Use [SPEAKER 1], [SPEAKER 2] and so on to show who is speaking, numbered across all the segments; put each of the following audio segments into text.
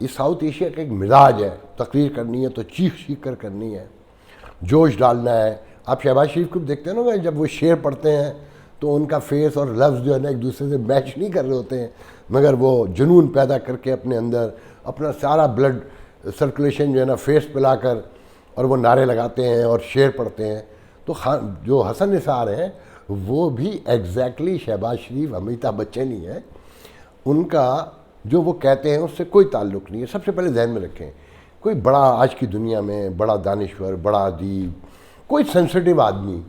[SPEAKER 1] یہ south Asia کا ایک مزاج ہے، تقریر کرنی ہے تو چیخ چیخ کر کرنی ہے، جوش ڈالنا ہے. آپ شہباز شریف کو دیکھتے ہیں نا، جب وہ شعر پڑھتے ہیں تو ان کا فیس اور لفظ جو ہے نا ایک دوسرے سے میچ نہیں کر رہے ہوتے ہیں، مگر وہ جنون پیدا کر کے اپنے اندر اپنا سارا بلڈ سرکولیشن جو ہے نا فیس پہ لا کر اور وہ نعرے لگاتے ہیں اور شعر پڑھتے ہیں. تو جو حسن نثار ہیں وہ بھی ایگزیکٹلی شہباز شریف امیتابھ بچن ہی ہے. ان کا جو وہ کہتے ہیں اس سے کوئی تعلق نہیں ہے. سب سے پہلے ذہن میں رکھیں، کوئی بڑا آج کی دنیا میں بڑا دانشور، بڑا ادیب، کوئی سینسٹیو آدمی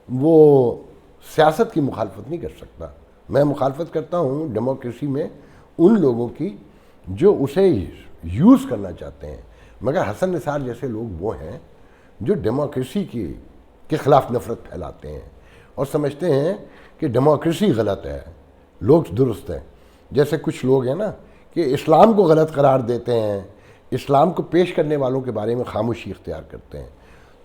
[SPEAKER 1] وہ سیاست کی مخالفت نہیں کر سکتا. میں مخالفت کرتا ہوں ڈیموکریسی میں ان لوگوں کی جو اسے یوز کرنا چاہتے ہیں، مگر حسن نثار جیسے لوگ وہ ہیں جو ڈیموکریسی کے خلاف نفرت پھیلاتے ہیں اور سمجھتے ہیں کہ ڈیموکریسی غلط ہے، لوگ درست ہیں. جیسے کچھ لوگ ہیں نا کہ اسلام کو غلط قرار دیتے ہیں، اسلام کو پیش کرنے والوں کے بارے میں خاموشی اختیار کرتے ہیں.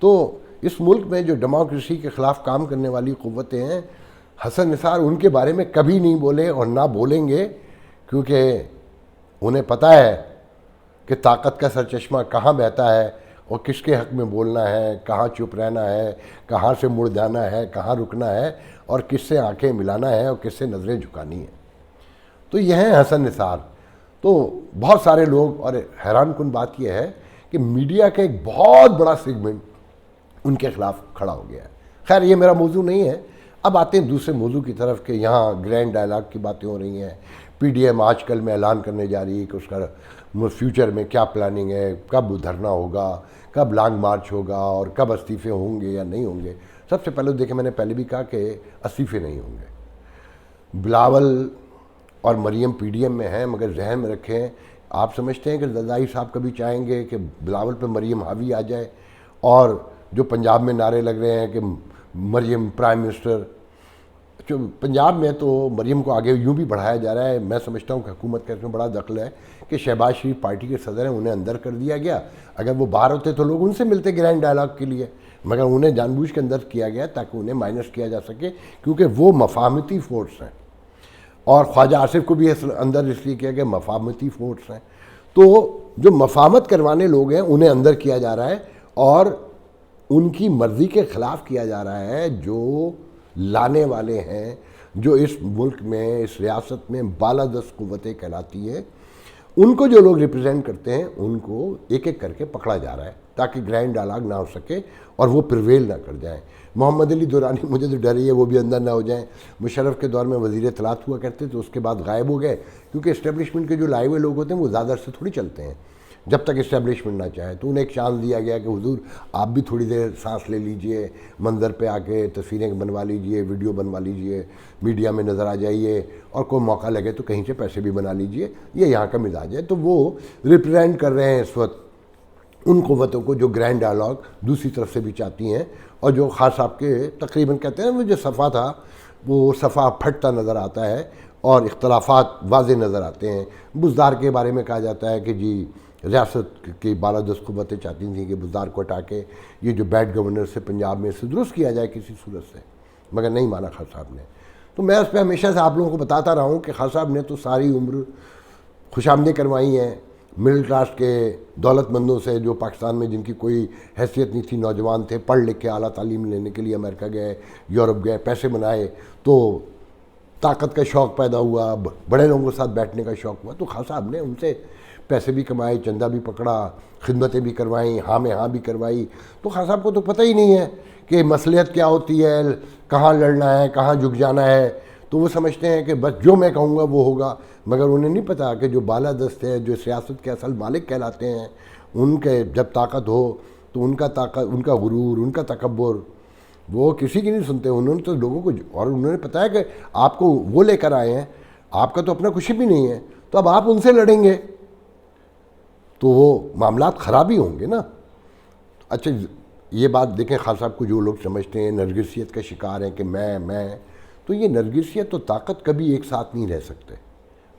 [SPEAKER 1] تو اس ملک میں جو ڈیموکریسی کے خلاف کام کرنے والی قوتیں ہیں، حسن نثار ان کے بارے میں کبھی نہیں بولے اور نہ بولیں گے، کیونکہ انہیں پتہ ہے کہ طاقت کا سرچشمہ کہاں بہتا ہے اور کس کے حق میں بولنا ہے، کہاں چپ رہنا ہے، کہاں سے مڑ جانا ہے، کہاں رکنا ہے، اور کس سے آنکھیں ملانا ہے اور کس سے نظریں جھکانی ہیں. تو یہ ہیں حسن نثار. تو بہت سارے لوگ، اور حیران کن بات یہ ہے کہ میڈیا کا ایک بہت بڑا سیگمنٹ ان کے خلاف کھڑا ہو گیا ہے. خیر یہ میرا موضوع نہیں ہے. اب آتے ہیں دوسرے موضوع کی طرف کہ یہاں گرینڈ ڈائلاگ کی باتیں ہو رہی ہیں. پی ڈی ایم آج کل میں اعلان کرنے جا رہی ہے کہ اس کا فیوچر میں کیا پلاننگ ہے، کب دھرنا ہوگا، کب لانگ مارچ ہوگا اور کب استعفے ہوں گے یا نہیں ہوں گے. سب سے پہلے دیکھیں، میں نے پہلے بھی کہا کہ استعفے نہیں ہوں گے. بلاول اور مریم پی ڈی ایم میں ہیں، مگر ذہن میں رکھیں، آپ سمجھتے ہیں کہ زرداری صاحب کبھی چاہیں گے کہ بلاول پہ مریم حاوی آ جائے؟ اور جو پنجاب میں نعرے لگ رہے ہیں کہ مریم پرائم منسٹر، جو پنجاب میں تو مریم کو آگے یوں بھی بڑھایا جا رہا ہے. میں سمجھتا ہوں کہ حکومت کا اس میں بڑا دخل ہے کہ شہباز شریف پارٹی کے صدر ہیں، انہیں اندر کر دیا گیا. اگر وہ باہر ہوتے تو لوگ ان سے ملتے گرینڈ ڈائلاگ کے لیے، مگر انہیں جان بوجھ کے اندر کیا گیا تاکہ انہیں مائنس کیا جا سکے، کیونکہ وہ مفاہمتی فورس ہیں. اور خواجہ آصف کو بھی اندر اس لیے کیا گیا، مفاہمتی فورس ہیں. تو جو مفاہمت کروانے لوگ ہیں انہیں اندر کیا جا رہا ہے اور ان کی مرضی کے خلاف کیا جا رہا ہے. جو لانے والے ہیں، جو اس ملک میں، اس ریاست میں بالادست قوتیں کہلاتی ہیں، ان کو جو لوگ ریپرزینٹ کرتے ہیں ان کو ایک ایک کر کے پکڑا جا رہا ہے تاکہ گرینڈ ڈائلاگ نہ ہو سکے اور وہ پریویل نہ کر جائیں. محمد علی دورانی مجھے تو ڈر ہی ہے وہ بھی اندر نہ ہو جائیں. مشرف کے دور میں وزیر اطلاعات ہوا کرتے تو اس کے بعد غائب ہو گئے، کیونکہ اسٹیبلشمنٹ کے جو لائے ہوئے لوگ ہوتے ہیں وہ زیادہ سے تھوڑی چلتے ہیں جب تک اسٹیبلشمنٹ نہ چاہے. تو انہیں ایک چانس دیا گیا کہ حضور آپ بھی تھوڑی دیر سانس لے لیجئے، منظر پہ آ کے تصویریں بنوا لیجئے، ویڈیو بنوا لیجئے، میڈیا میں نظر آ جائیے، اور کوئی موقع لگے تو کہیں سے پیسے بھی بنا لیجئے. یہ یہاں کا مزاج ہے. تو وہ ریپرزینٹ کر رہے ہیں اس وقت ان قوتوں کو جو گرینڈ ڈائلاگ دوسری طرف سے بھی چاہتی ہیں، اور جو خاص صاحب کے تقریباً کہتے ہیں وہ جو صفحہ تھا وہ صفحہ پھٹتا نظر آتا ہے اور اختلافات واضح نظر آتے ہیں. بزدار کے بارے میں کہا جاتا ہے کہ جی ریاست کی بالادست قوتیں چاہتی تھیں کہ بزدار کو ہٹا کے یہ جو بیڈ گورنر سے پنجاب میں سے درست کیا جائے کسی صورت سے، مگر نہیں مانا خان صاحب نے. تو میں اس پہ ہمیشہ سے آپ لوگوں کو بتاتا رہا ہوں کہ خان صاحب نے تو ساری عمر خوشامدیں کروائی ہیں مڈل کلاس کے دولت مندوں سے، جو پاکستان میں جن کی کوئی حیثیت نہیں تھی، نوجوان تھے، پڑھ لکھ کے اعلیٰ تعلیم لینے کے لیے امریکہ گئے، یورپ گئے، پیسے بنائے، تو طاقت کا شوق پیدا ہوا، بڑے لوگوں کے ساتھ بیٹھنے کا شوق ہوا. تو خان صاحب نے ان سے پیسے بھی کمائے، چندہ بھی پکڑا، خدمتیں بھی کروائیں، ہاں میں ہاں بھی کروائی. تو خان صاحب کو تو پتہ ہی نہیں ہے کہ مصلحت کیا ہوتی ہے، کہاں لڑنا ہے، کہاں جھک جانا ہے. تو وہ سمجھتے ہیں کہ بس جو میں کہوں گا وہ ہوگا، مگر انہیں نہیں پتہ کہ جو بالادست ہے، جو سیاست کے اصل مالک کہلاتے ہیں، ان کے جب طاقت ہو تو ان کا غرور، ان کا تکبر، وہ کسی کی نہیں سنتے. انہوں نے تو لوگوں کو، اور انہوں نے پتہ ہے کہ آپ کو وہ لے کر آئے ہیں، آپ کا تو اپنا کچھ بھی نہیں ہے، تو اب آپ ان سے لڑیں گے تو وہ معاملات خراب ہی ہوں گے نا. اچھا یہ بات دیکھیں، خان صاحب کو جو لوگ سمجھتے ہیں نرگسیت کا شکار ہیں کہ میں تو یہ نرگسیت تو طاقت کبھی ایک ساتھ نہیں رہ سکتے،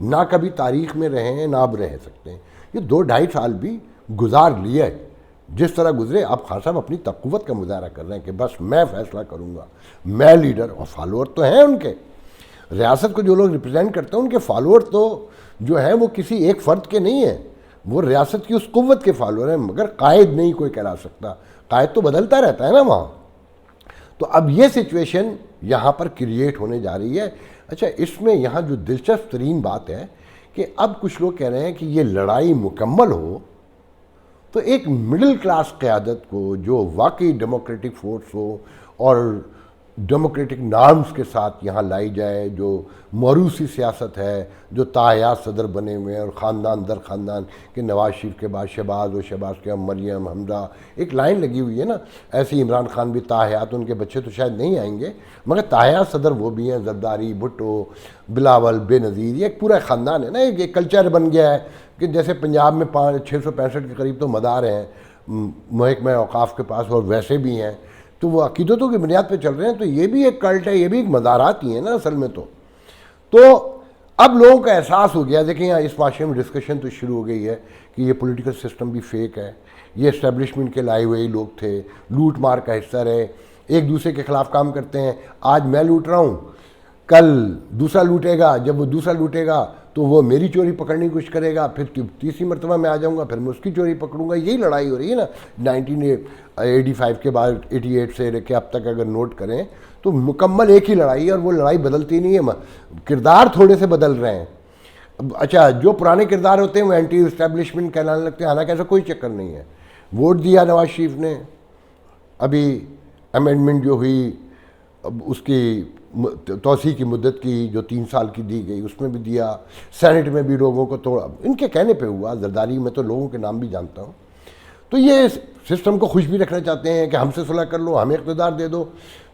[SPEAKER 1] نہ کبھی تاریخ میں رہے ہیں نہ اب رہ سکتے ہیں. یہ 2-2.5 سال بھی گزار لیا ہے جس طرح گزرے. اب خان صاحب اپنی قوت کا مظاہرہ کر رہے ہیں کہ بس میں فیصلہ کروں گا، میں لیڈر. اور فالوور تو ہیں ان کے، ریاست کو جو لوگ ریپرزینٹ کرتے ہیں ان کے فالوور تو جو ہیں وہ کسی ایک فرد کے نہیں ہیں. وہ ریاست کی اس قوت کے فالوور ہیں، مگر قائد نہیں کوئی کہلا سکتا، قائد تو بدلتا رہتا ہے نا وہاں۔ تو اب یہ سچویشن یہاں پر کریٹ ہونے جا رہی ہے۔ اچھا، اس میں یہاں جو دلچسپ ترین بات ہے کہ اب کچھ لوگ کہہ رہے ہیں کہ یہ لڑائی مکمل ہو تو ایک مڈل کلاس قیادت کو جو واقعی ڈیموکریٹک فورس ہو اور ڈیموکریٹک نارمز کے ساتھ یہاں لائی جائے، جو موروثی سیاست ہے، جو تاحیات صدر بنے ہوئے ہیں اور خاندان در خاندان کہ نواز شریف کے بعد شہباز و شہباز کے بعد مریم، حمزہ، ایک لائن لگی ہوئی ہے نا، ایسے ہی عمران خان بھی تاحیات، ان کے بچے تو شاید نہیں آئیں گے مگر تاحیات صدر وہ بھی ہیں، زرداری، بھٹو، بلاول، بے نظیر، یہ ایک پورا خاندان ہے نا، ایک کلچر بن گیا ہے کہ جیسے پنجاب میں 665 کے قریب تو مدار ہیں محکمہ اوقاف کے پاس، اور ویسے بھی ہیں، تو وہ عقیدتوں کی بنیاد پہ چل رہے ہیں، تو یہ بھی ایک کلٹ ہے، یہ بھی ایک مزارات ہی ہیں نا اصل میں۔ تو اب لوگوں کا احساس ہو گیا، دیکھیں یہاں اس معاشرے میں ڈسکشن تو شروع ہو گئی ہے کہ یہ پولیٹیکل سسٹم بھی فیک ہے، یہ اسٹیبلشمنٹ کے لائے ہوئے ہی لوگ تھے، لوٹ مار کا حصہ رہے، ایک دوسرے کے خلاف کام کرتے ہیں، آج میں لوٹ رہا ہوں، کل دوسرا لوٹے گا، جب وہ دوسرا لوٹے گا تو وہ میری چوری پکڑنے کی کوشش کرے گا، پھر تیسری مرتبہ میں آ جاؤں گا، پھر میں اس کی چوری پکڑوں گا، یہی لڑائی ہو رہی ہے نا 1985 کے بعد 88 سے لے کے اب تک اگر نوٹ کریں تو مکمل ایک ہی لڑائی ہے، اور وہ لڑائی بدلتی نہیں ہے، کردار تھوڑے سے بدل رہے ہیں۔ اچھا، جو پرانے کردار ہوتے ہیں وہ اینٹی اسٹیبلشمنٹ کہلانے لگتے ہیں، حالانکہ ایسا کوئی چکر نہیں ہے۔ ووٹ دیا نواز شریف نے، ابھی امینڈمنٹ جو ہوئی اس کی توسیع کی مدت کی جو 3 سال کی دی گئی اس میں بھی دیا، سینٹ میں بھی لوگوں کو توڑا، ان کے کہنے پہ ہوا، زرداری میں تو لوگوں کے نام بھی جانتا ہوں۔ تو یہ سسٹم کو خوش بھی رکھنا چاہتے ہیں کہ ہم سے صلح کر لو، ہمیں اقتدار دے دو۔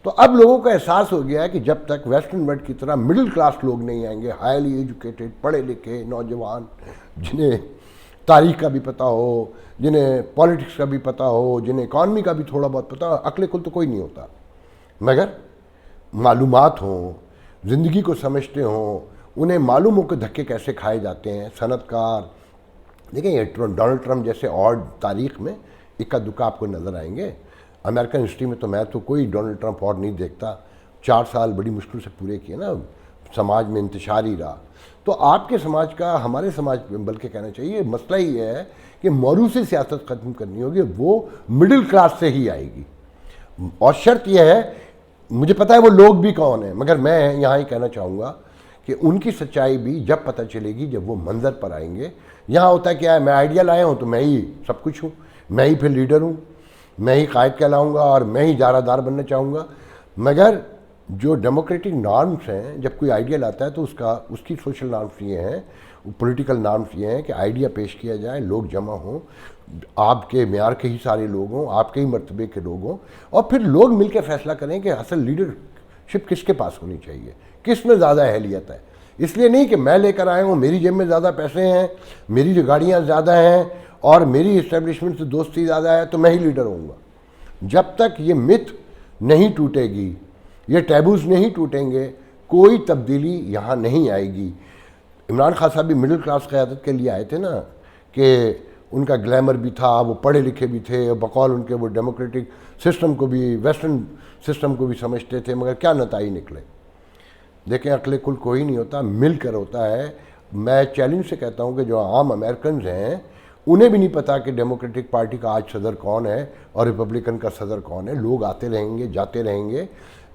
[SPEAKER 1] تو اب لوگوں کا احساس ہو گیا ہے کہ جب تک ویسٹرن ورلڈ کی طرح مڈل کلاس لوگ نہیں آئیں گے، ہائیلی ایجوکیٹڈ، پڑھے لکھے نوجوان، جنہیں تاریخ کا بھی پتہ ہو، جنہیں پالیٹکس کا بھی پتہ ہو، جنہیں اکانومی کا بھی تھوڑا بہت پتہ ہو، عقل کل تو کوئی نہیں ہوتا، مگر معلومات ہوں، زندگی کو سمجھتے ہوں، انہیں معلوم ہو کہ دھکے کیسے کھائے جاتے ہیں، صنعت کار۔ دیکھیں یہ ڈونلڈ ٹرمپ جیسے اور تاریخ میں اکا دکا آپ کو نظر آئیں گے، امریکن ہسٹری میں تو میں تو کوئی ڈونلڈ ٹرمپ اور نہیں دیکھتا، 4 سال بڑی مشکل سے پورے کیے نا، سماج میں انتشار ہی رہا۔ تو آپ کے سماج کا، ہمارے سماج پہ بلکہ کہنا چاہیے، مسئلہ ہی ہے کہ موروثی سیاست ختم کرنی ہوگی، وہ مڈل کلاس سے ہی آئے گی، اور شرط یہ ہے، مجھے پتہ ہے وہ لوگ بھی کون ہیں، مگر میں یہاں ہی کہنا چاہوں گا کہ ان کی سچائی بھی جب پتہ چلے گی جب وہ منظر پر آئیں گے۔ یہاں ہوتا ہے کیا ہے، میں آئیڈیا لایا ہوں تو میں ہی سب کچھ ہوں، میں ہی پھر لیڈر ہوں، میں ہی قائد کہلاؤں گا اور میں ہی جارہ دار بننا چاہوں گا۔ مگر جو ڈیموکریٹک نارمز ہیں، جب کوئی آئیڈیا لاتا ہے تو اس کی سوشل نارمز یہ ہیں، پولیٹیکل نارمز یہ ہیں کہ آئیڈیا پیش کیا جائے، لوگ جمع ہوں، آپ کے معیار کے ہی سارے لوگ ہوں، آپ کے ہی مرتبے کے لوگ ہوں، اور پھر لوگ مل کے فیصلہ کریں کہ اصل لیڈرشپ کس کے پاس ہونی چاہیے، کس میں زیادہ اہلیت ہے۔ اس لیے نہیں کہ میں لے کر آیا ہوں، میری جیب میں زیادہ پیسے ہیں، میری جو گاڑیاں زیادہ ہیں اور میری اسٹیبلشمنٹ سے دوستی زیادہ ہے تو میں ہی لیڈر ہوں گا۔ جب تک یہ مت نہیں ٹوٹے گی، یہ ٹیبوز نہیں ٹوٹیں گے، کوئی تبدیلی یہاں نہیں آئے گی۔ عمران خان صاحب بھی مڈل کلاس قیادت کے لیے آئے تھے نا، کہ ان کا گلیمر بھی تھا، وہ پڑھے لکھے بھی تھے، بقول ان کے وہ ڈیموکریٹک سسٹم کو بھی، ویسٹرن سسٹم کو بھی سمجھتے تھے، مگر کیا نتائج نکلے۔ دیکھیں عقل کل کوئی نہیں ہوتا، مل کر ہوتا ہے۔ میں چیلنج سے کہتا ہوں کہ جو عام امریکنز ہیں انہیں بھی نہیں پتا کہ ڈیموکریٹک پارٹی کا آج صدر کون ہے اور ریپبلکن کا صدر کون ہے۔ لوگ آتے رہیں گے، جاتے رہیں گے۔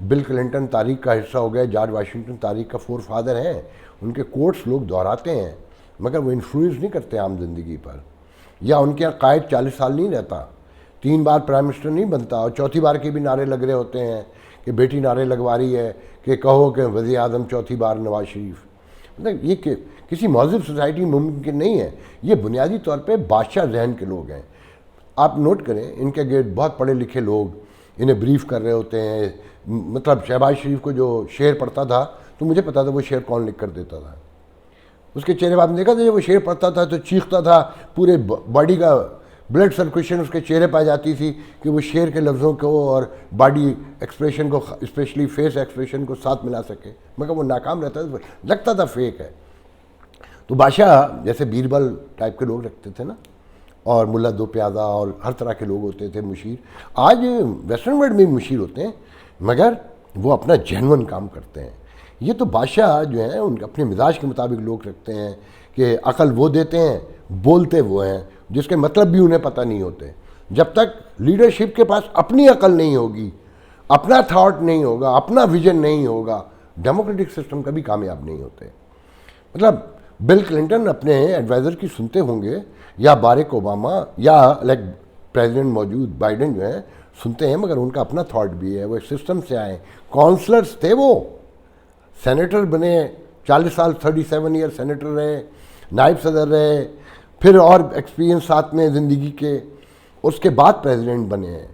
[SPEAKER 1] بل کلنٹن تاریخ کا حصہ ہو گئے، جارج واشنگٹن تاریخ کا فور فادر ہیں، ان کے کوٹس لوگ دہراتے ہیں، مگر وہ انفلوئنس نہیں کرتے عام زندگی پر۔ یا ان کے یہاں قائد 40 سال نہیں رہتا، 3 بار پرائم منسٹر نہیں بنتا، اور چوتھی بار کے بھی نعرے لگ رہے ہوتے ہیں کہ بیٹی نعرے لگوا رہی ہے کہ کہو کہ وزیر اعظم چوتھی بار نواز شریف۔ مطلب یہ کہ کسی مہذب سوسائٹی میں ممکن نہیں ہے۔ یہ بنیادی طور پہ بادشاہ ذہن کے لوگ ہیں۔ آپ نوٹ کریں، ان کے گرد بہت پڑھے لکھے لوگ انہیں بریف کر رہے ہوتے ہیں۔ مطلب شہباز شریف کو جو شعر پڑھتا تھا تو مجھے پتا تھا وہ شعر کون لکھ کر دیتا تھا۔ اس کے چہرے پر آپ نے دیکھا تھا، جب وہ شعر پڑھتا تھا تو چیختا تھا، پورے باڈی کا بلڈ سرکولیشن اس کے چہرے پہ جاتی تھی کہ وہ شعر کے لفظوں کو اور باڈی ایکسپریشن کو، اسپیشلی فیس ایکسپریشن کو ساتھ ملا سکے، مگر وہ ناکام رہتا تھا، لگتا تھا فیک ہے۔ تو بادشاہ جیسے بیربل ٹائپ کے لوگ رکھتے تھے نا، اور ملا دو پیادہ اور ہر طرح کے لوگ ہوتے تھے مشیر۔ آج ویسٹرن ورلڈ میں بھی مشیر ہوتے ہیں، مگر وہ اپنا جینون کام کرتے ہیں۔ یہ تو بادشاہ جو ہیں ان کے اپنے مزاج کے مطابق لوگ رکھتے ہیں کہ عقل وہ دیتے ہیں بولتے وہ ہیں، جس کے مطلب بھی انہیں پتہ نہیں ہوتے. جب تک لیڈرشپ کے پاس اپنی عقل نہیں ہوگی، اپنا تھاٹ نہیں ہوگا، اپنا ویژن نہیں ہوگا، ڈیموکریٹک سسٹم کبھی کامیاب نہیں ہوتے. مطلب بل کلنٹن اپنے ایڈوائزر کی سنتے ہوں گے، یا بارک اوباما، یا لائک پریزیڈنٹ موجود بائیڈن جو ہیں سنتے ہیں، مگر ان کا اپنا تھاٹ بھی ہے. وہ ایک سسٹم سے آئے، کونسلرز تھے، وہ سینیٹر بنے، 40 سال 37 ایئر سینیٹر رہے، نائب صدر رہے، پھر اور ایکسپیرینس ساتھ میں زندگی کے، اس کے بعد پریزیڈنٹ بنے ہیں.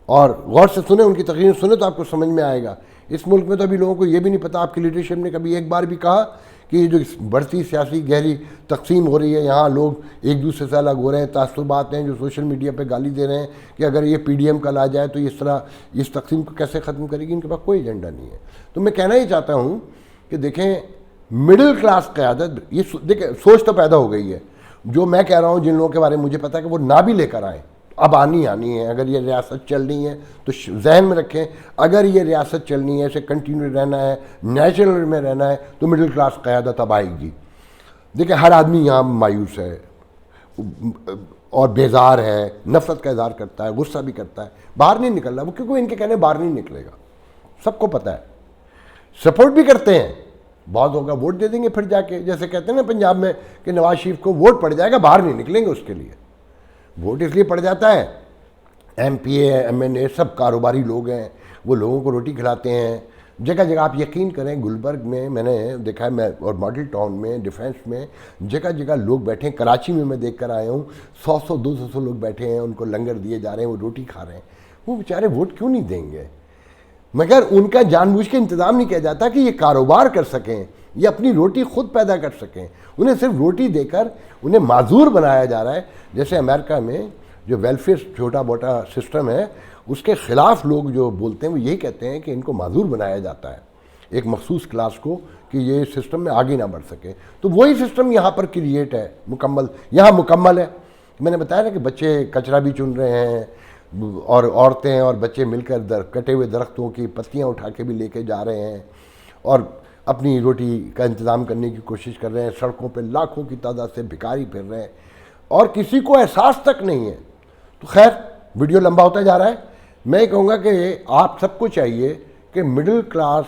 [SPEAKER 1] اور غور سے سنیں، ان کی تقریر سنیں تو آپ کو سمجھ میں آئے گا. اس ملک میں تو ابھی لوگوں کو یہ بھی نہیں پتا، آپ کی لیڈرشپ نے کبھی ایک بار بھی کہا کہ یہ جو بڑھتی سیاسی گہری تقسیم ہو رہی ہے، یہاں لوگ ایک دوسرے سے الگ ہو رہے ہیں، تعصبات ہیں جو سوشل میڈیا پہ گالی دے رہے ہیں کہ اگر یہ پی ڈی ایم کل آ جائے تو اس طرح اس تقسیم کو کیسے ختم کرے گی، ان کے پاس کوئی ایجنڈا نہیں ہے. تو میں کہنا ہی چاہتا ہوں کہ دیکھیں مڈل کلاس قیادت، یہ دیکھیں سوچ تو پیدا ہو گئی ہے. جو میں کہہ رہا ہوں، جن لوگوں کے بارے میں مجھے پتا ہے کہ وہ نہ بھی لے کر آئیں، اب آنی ہے. اگر یہ ریاست چلنی ہے تو ذہن میں رکھیں، اگر یہ ریاست چلنی ہے، اسے کنٹینیو رہنا ہے، نیچرل میں رہنا ہے، تو مڈل کلاس قیادت اب آئے گی. دیکھیں ہر آدمی یہاں مایوس ہے اور بیزار ہے، نفرت کا اظہار کرتا ہے، غصہ بھی کرتا ہے، باہر نہیں نکل رہا وہ، کیونکہ ان کے کہنے باہر نہیں نکلے گا. سب کو پتہ ہے. سپورٹ بھی کرتے ہیں، بہت ہوگا ووٹ دے دیں گے پھر جا کے، جیسے کہتے ہیں نا پنجاب میں کہ نواز شریف کو ووٹ پڑ جائے گا، باہر نہیں نکلیں گے اس کے لیے. ووٹ اس لیے پڑ جاتا ہے، M P A M N A سب کاروباری لوگ ہیں، وہ لوگوں کو روٹی کھلاتے ہیں. جگہ جگہ آپ یقین کریں، گلبرگ میں میں نے دیکھا ہے، میں اور ماڈل ٹاؤن میں، ڈیفینس میں جگہ جگہ لوگ بیٹھے ہیں. کراچی میں دیکھ کر آیا ہوں، 100 200 لوگ بیٹھے ہیں، ان کو لنگر دیے جا رہے ہیں، وہ روٹی کھا رہے ہیں. وہ بیچارے ووٹ کیوں نہیں دیں گے؟ مگر ان کا جان بوجھ کے انتظام نہیں کیا جاتا کہ یہ کاروبار کر سکیں، یہ اپنی روٹی خود پیدا کر سکیں. انہیں صرف روٹی دے کر انہیں معذور بنایا جا رہا ہے. جیسے امریکہ میں جو ویلفیئر چھوٹا موٹا سسٹم ہے، اس کے خلاف لوگ جو بولتے ہیں وہ یہی کہتے ہیں کہ ان کو معذور بنایا جاتا ہے، ایک مخصوص کلاس کو، کہ یہ سسٹم میں آگے نہ بڑھ سکے. تو وہی سسٹم یہاں پر کریٹ ہے، مکمل یہاں مکمل ہے. میں نے بتایا نا کہ بچے کچرا بھی چن رہے ہیں، اور عورتیں اور بچے مل کر کٹے ہوئے درختوں کی پتیاں اٹھا کے بھی لے کے جا رہے ہیں، اور اپنی روٹی کا انتظام کرنے کی کوشش کر رہے ہیں. سڑکوں پہ لاکھوں کی تعداد سے بھکاری پھر رہے ہیں، اور کسی کو احساس تک نہیں ہے. تو خیر ویڈیو لمبا ہوتا جا رہا ہے. میں کہوں گا کہ آپ سب کو چاہیے کہ مڈل کلاس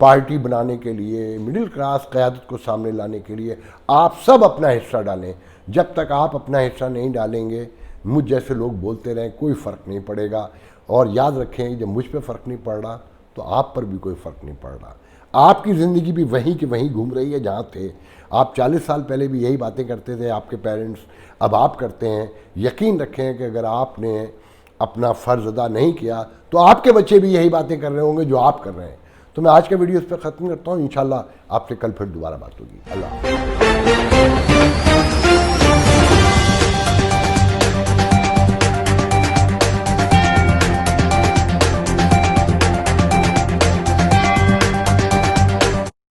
[SPEAKER 1] پارٹی بنانے کے لیے، مڈل کلاس قیادت کو سامنے لانے کے لیے آپ سب اپنا حصہ ڈالیں. جب تک آپ اپنا حصہ نہیں ڈالیں گے، مجھ جیسے لوگ بولتے رہیں، کوئی فرق نہیں پڑے گا. اور یاد رکھیں، جب مجھ پہ فرق نہیں پڑ رہا تو آپ پر بھی کوئی فرق نہیں پڑ رہا. آپ کی زندگی بھی وہیں کی وہیں گھوم رہی ہے جہاں تھے آپ. 40 سال پہلے بھی یہی باتیں کرتے تھے آپ کے پیرنٹس، اب آپ کرتے ہیں. یقین رکھیں کہ اگر آپ نے اپنا فرض ادا نہیں کیا تو آپ کے بچے بھی یہی باتیں کر رہے ہوں گے جو آپ کر رہے ہیں. تو میں آج کا ویڈیو اس پہ ختم کرتا ہوں. انشاءاللہ آپ سے کل پھر دوبارہ بات ہوگی. اللہ حافظ.